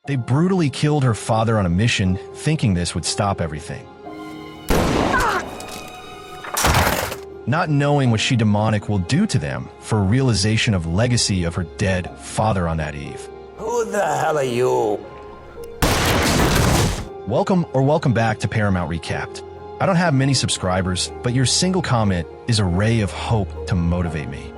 They brutally killed her father on a mission, thinking this would stop everything. Not knowing what she demonic will do to them for a realization of legacy of her dead father on that eve. Who the hell are you? Welcome back to Paramount Recapped. I don't have many subscribers, but your single comment is a ray of hope to motivate me.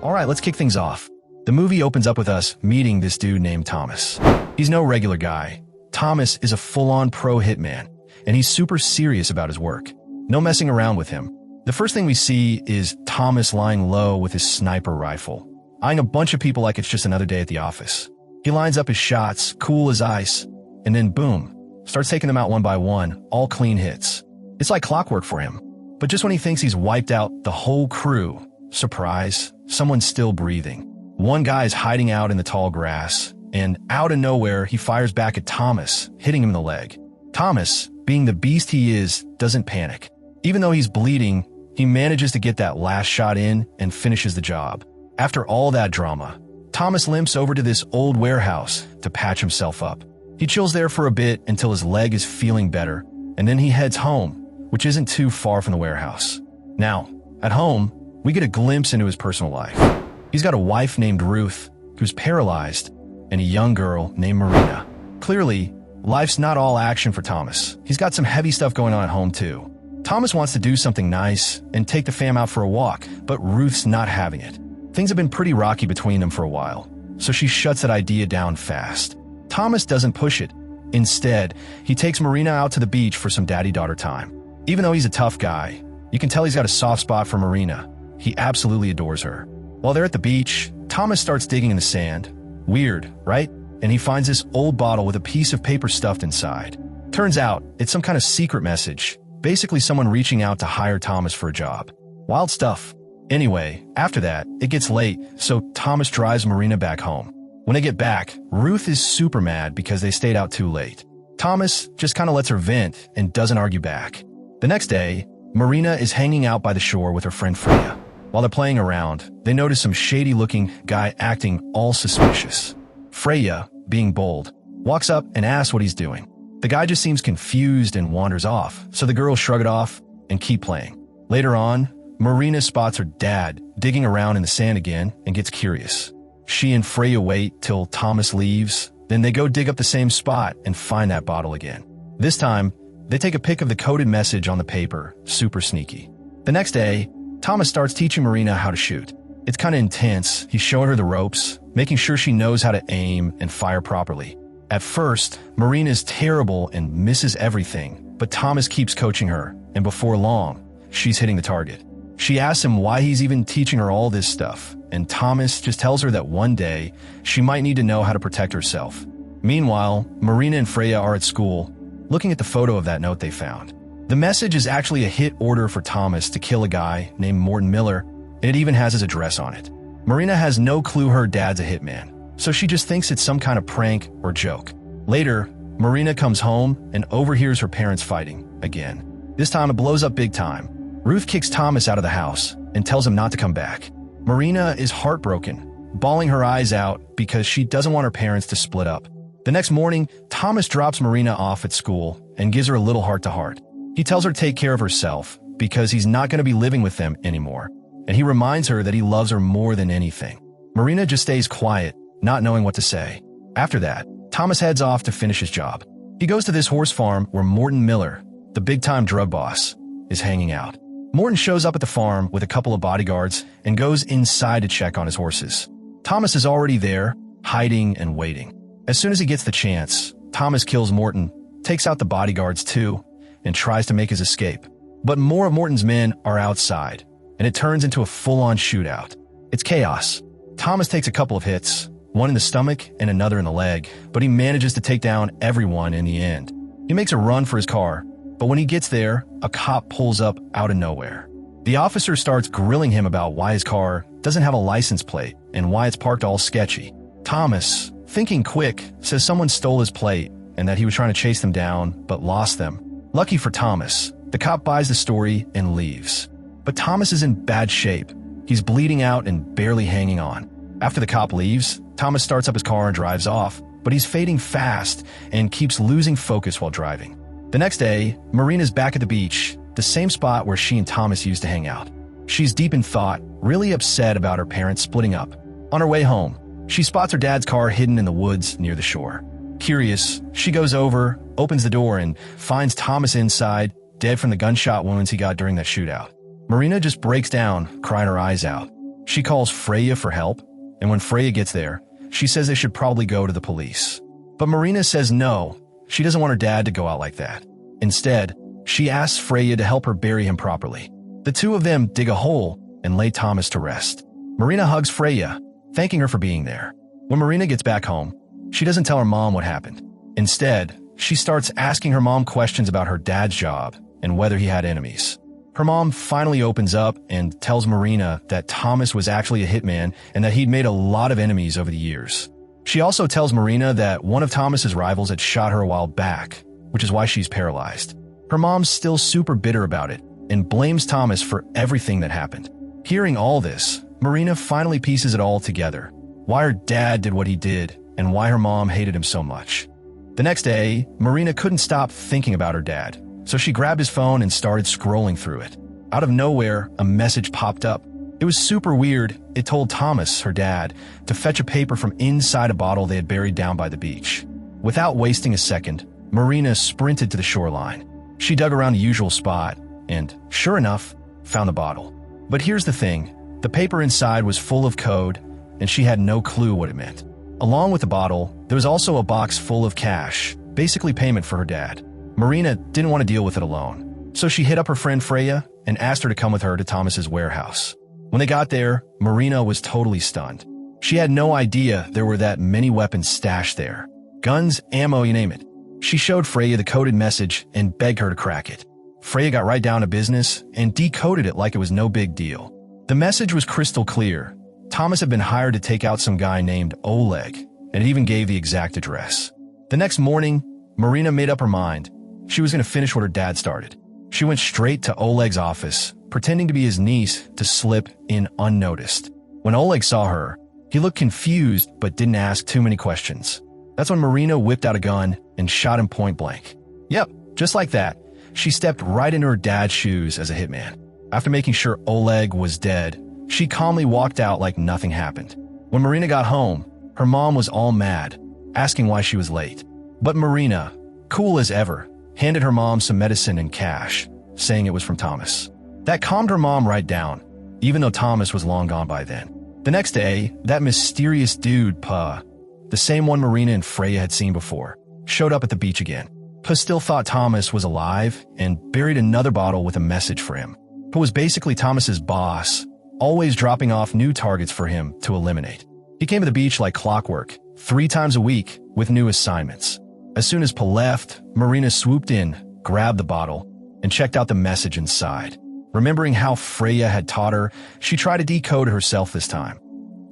Alright, let's kick things off. The movie opens up with us meeting this dude named Thomas. He's no regular guy. Thomas is a full-on pro hitman, and he's super serious about his work. No messing around with him. The first thing we see is Thomas lying low with his sniper rifle, eyeing a bunch of people like it's just another day at the office. He lines up his shots, cool as ice, and then boom, starts taking them out one by one, all clean hits. It's like clockwork for him. But just when he thinks he's wiped out the whole crew, surprise, someone's still breathing. One guy is hiding out in the tall grass, and out of nowhere, he fires back at Thomas, hitting him in the leg. Thomas, being the beast he is, doesn't panic. Even though he's bleeding, he manages to get that last shot in and finishes the job. After all that drama, Thomas limps over to this old warehouse to patch himself up. He chills there for a bit until his leg is feeling better, and then he heads home, which isn't too far from the warehouse. Now, at home, we get a glimpse into his personal life. He's got a wife named Ruth, who's paralyzed, and a young girl named Marina. Clearly, life's not all action for Thomas. He's got some heavy stuff going on at home too. Thomas wants to do something nice and take the fam out for a walk, but Ruth's not having it. Things have been pretty rocky between them for a while, so she shuts that idea down fast. Thomas doesn't push it. Instead, he takes Marina out to the beach for some daddy-daughter time. Even though he's a tough guy, you can tell he's got a soft spot for Marina. He absolutely adores her. While they're at the beach, Thomas starts digging in the sand. Weird, right? And he finds this old bottle with a piece of paper stuffed inside. Turns out, it's some kind of secret message, basically someone reaching out to hire Thomas for a job. Wild stuff. Anyway, after that, it gets late, so Thomas drives Marina back home. When they get back, Ruth is super mad because they stayed out too late. Thomas just kind of lets her vent and doesn't argue back. The next day, Marina is hanging out by the shore with her friend Freya. While they're playing around, they notice some shady-looking guy acting all suspicious. Freya, being bold, walks up and asks what he's doing. The guy just seems confused and wanders off, so the girls shrug it off and keep playing. Later on, Marina spots her dad digging around in the sand again and gets curious. She and Freya wait till Thomas leaves, then they go dig up the same spot and find that bottle again. This time, they take a pic of the coded message on the paper, super sneaky. The next day, Thomas starts teaching Marina how to shoot. It's kind of intense. He's showing her the ropes, making sure she knows how to aim and fire properly. At first, Marina is terrible and misses everything, but Thomas keeps coaching her, and before long, she's hitting the target. She asks him why he's even teaching her all this stuff, and Thomas just tells her that one day, she might need to know how to protect herself. Meanwhile, Marina and Freya are at school, looking at the photo of that note they found. The message is actually a hit order for Thomas to kill a guy named Morton Miller, and it even has his address on it. Marina has no clue her dad's a hitman, so she just thinks it's some kind of prank or joke. Later, Marina comes home and overhears her parents fighting again. This time it blows up big time. Ruth kicks Thomas out of the house and tells him not to come back. Marina is heartbroken, bawling her eyes out because she doesn't want her parents to split up. The next morning, Thomas drops Marina off at school and gives her a little heart-to-heart. He tells her to take care of herself because he's not going to be living with them anymore, and he reminds her that he loves her more than anything. Marina just stays quiet, not knowing what to say. After that, Thomas heads off to finish his job. He goes to this horse farm where Morton Miller, the big-time drug boss, is hanging out. Morton shows up at the farm with a couple of bodyguards and goes inside to check on his horses. Thomas is already there, hiding and waiting. As soon as he gets the chance, Thomas kills Morton, takes out the bodyguards too, and tries to make his escape. But more of Morton's men are outside, and it turns into a full-on shootout. It's chaos. Thomas takes a couple of hits, one in the stomach and another in the leg, but he manages to take down everyone in the end. He makes a run for his car, but when he gets there, a cop pulls up out of nowhere. The officer starts grilling him about why his car doesn't have a license plate and why it's parked all sketchy. Thomas, thinking quick, says someone stole his plate and that he was trying to chase them down but lost them. Lucky for Thomas, the cop buys the story and leaves. But Thomas is in bad shape. He's bleeding out and barely hanging on. After the cop leaves, Thomas starts up his car and drives off, but he's fading fast and keeps losing focus while driving. The next day, Marina's back at the beach, the same spot where she and Thomas used to hang out. She's deep in thought, really upset about her parents splitting up. On her way home, she spots her dad's car hidden in the woods near the shore. Curious, she goes over, opens the door, and finds Thomas inside, dead from the gunshot wounds he got during that shootout. Marina just breaks down, crying her eyes out. She calls Freya for help, and when Freya gets there, she says they should probably go to the police. But Marina says no, she doesn't want her dad to go out like that. Instead, she asks Freya to help her bury him properly. The two of them dig a hole and lay Thomas to rest. Marina hugs Freya, thanking her for being there. When Marina gets back home, she doesn't tell her mom what happened. Instead, she starts asking her mom questions about her dad's job and whether he had enemies. Her mom finally opens up and tells Marina that Thomas was actually a hitman and that he'd made a lot of enemies over the years. She also tells Marina that one of Thomas's rivals had shot her a while back, which is why she's paralyzed. Her mom's still super bitter about it and blames Thomas for everything that happened. Hearing all this, Marina finally pieces it all together. Why her dad did what he did and why her mom hated him so much. The next day, Marina couldn't stop thinking about her dad, so she grabbed his phone and started scrolling through it. Out of nowhere, a message popped up. It was super weird. It told Thomas, her dad, to fetch a paper from inside a bottle they had buried down by the beach. Without wasting a second, Marina sprinted to the shoreline. She dug around the usual spot and, sure enough, found the bottle. But here's the thing. The paper inside was full of code, and she had no clue what it meant. Along with the bottle, there was also a box full of cash, basically payment for her dad. Marina didn't want to deal with it alone, so she hit up her friend Freya and asked her to come with her to Thomas's warehouse. When they got there, Marina was totally stunned. She had no idea there were that many weapons stashed there. Guns, ammo, you name it. She showed Freya the coded message and begged her to crack it. Freya got right down to business and decoded it like it was no big deal. The message was crystal clear. Thomas had been hired to take out some guy named Oleg, and it even gave the exact address. The next morning, Marina made up her mind. She was going to finish what her dad started. She went straight to Oleg's office, pretending to be his niece to slip in unnoticed. When Oleg saw her, he looked confused but didn't ask too many questions. That's when Marina whipped out a gun and shot him point blank. Yep, just like that. She stepped right into her dad's shoes as a hitman. After making sure Oleg was dead, she calmly walked out like nothing happened. When Marina got home, her mom was all mad, asking why she was late. But Marina, cool as ever, handed her mom some medicine and cash, saying it was from Thomas. That calmed her mom right down, even though Thomas was long gone by then. The next day, that mysterious dude, Pa, the same one Marina and Freya had seen before, showed up at the beach again. Pa still thought Thomas was alive and buried another bottle with a message for him. Pa was basically Thomas's boss, always dropping off new targets for him to eliminate. He came to the beach like clockwork, 3 times a week with new assignments. As soon as Pa left, Marina swooped in, grabbed the bottle, and checked out the message inside. Remembering how Freya had taught her, she tried to decode it herself this time.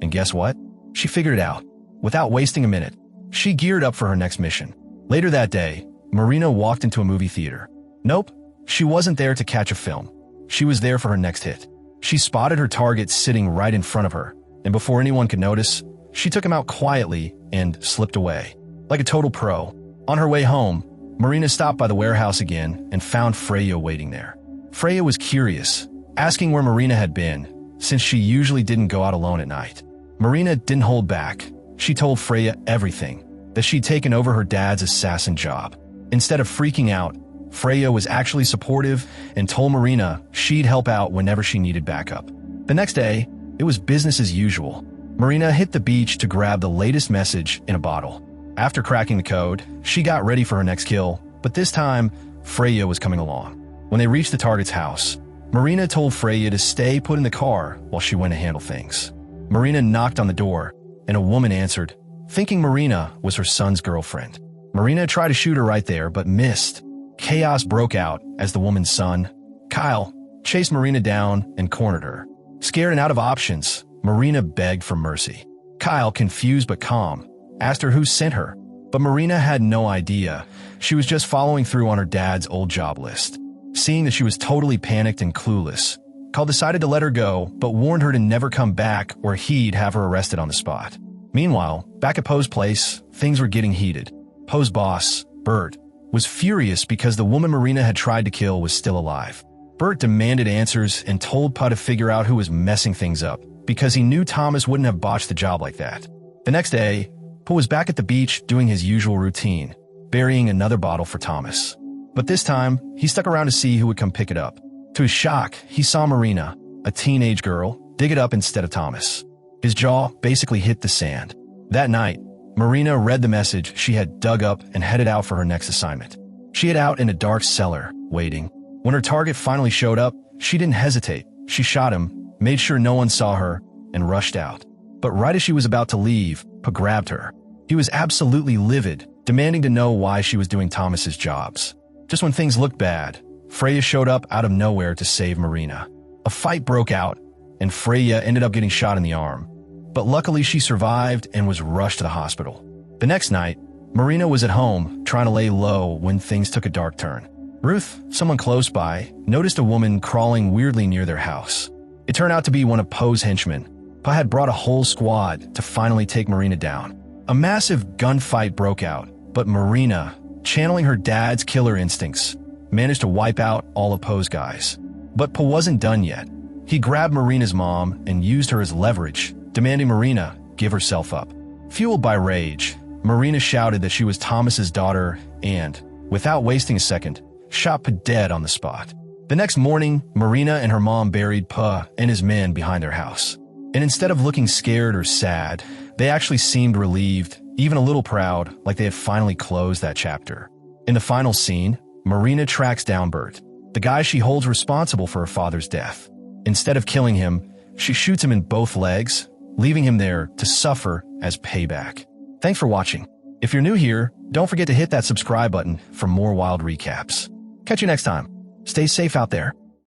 And guess what? She figured it out. Without wasting a minute, she geared up for her next mission. Later that day, Marina walked into a movie theater. Nope, she wasn't there to catch a film. She was there for her next hit. She spotted her target sitting right in front of her, and before anyone could notice, she took him out quietly and slipped away. Like a total pro. On her way home, Marina stopped by the warehouse again and found Freya waiting there. Freya was curious, asking where Marina had been, since she usually didn't go out alone at night. Marina didn't hold back. She told Freya everything, that she'd taken over her dad's assassin job. Instead of freaking out, Freya was actually supportive and told Marina she'd help out whenever she needed backup. The next day, it was business as usual. Marina hit the beach to grab the latest message in a bottle. After cracking the code, she got ready for her next kill, but this time, Freya was coming along. When they reached the target's house, Marina told Freya to stay put in the car while she went to handle things. Marina knocked on the door, and a woman answered, thinking Marina was her son's girlfriend. Marina tried to shoot her right there, but missed. Chaos broke out as the woman's son, Kyle, chased Marina down and cornered her. Scared and out of options, Marina begged for mercy. Kyle, confused but calm, asked her who sent her, but Marina had no idea. She was just following through on her dad's old job list. Seeing that she was totally panicked and clueless, Call decided to let her go, but warned her to never come back or he'd have her arrested on the spot. Meanwhile, back at Poe's place, things were getting heated. Poe's boss, Bert, was furious because the woman Marina had tried to kill was still alive. Bert demanded answers and told Pa to figure out who was messing things up, because he knew Thomas wouldn't have botched the job like that. The next day, Pa was back at the beach doing his usual routine, burying another bottle for Thomas. But this time, he stuck around to see who would come pick it up. To his shock, he saw Marina, a teenage girl, dig it up instead of Thomas. His jaw basically hit the sand. That night, Marina read the message she had dug up and headed out for her next assignment. She hid out in a dark cellar, waiting. When her target finally showed up, she didn't hesitate. She shot him, made sure no one saw her, and rushed out. But right as she was about to leave, Pa grabbed her. He was absolutely livid, demanding to know why she was doing Thomas's jobs. Just when things looked bad, Freya showed up out of nowhere to save Marina. A fight broke out, and Freya ended up getting shot in the arm. But luckily she survived and was rushed to the hospital. The next night, Marina was at home trying to lay low when things took a dark turn. Ruth, someone close by, noticed a woman crawling weirdly near their house. It turned out to be one of Poe's henchmen. Pa had brought a whole squad to finally take Marina down. A massive gunfight broke out, but Marina, channeling her dad's killer instincts, managed to wipe out all of Poe's guys. But Pa wasn't done yet. He grabbed Marina's mom and used her as leverage, demanding Marina give herself up. Fueled by rage, Marina shouted that she was Thomas's daughter and, without wasting a second, shot Pa dead on the spot. The next morning, Marina and her mom buried Pa and his men behind their house. And instead of looking scared or sad, they actually seemed relieved, even a little proud, like they had finally closed that chapter. In the final scene, Marina tracks down Bert, the guy she holds responsible for her father's death. Instead of killing him, she shoots him in both legs, leaving him there to suffer as payback. Thanks for watching. If you're new here, don't forget to hit that subscribe button for more wild recaps. Catch you next time. Stay safe out there.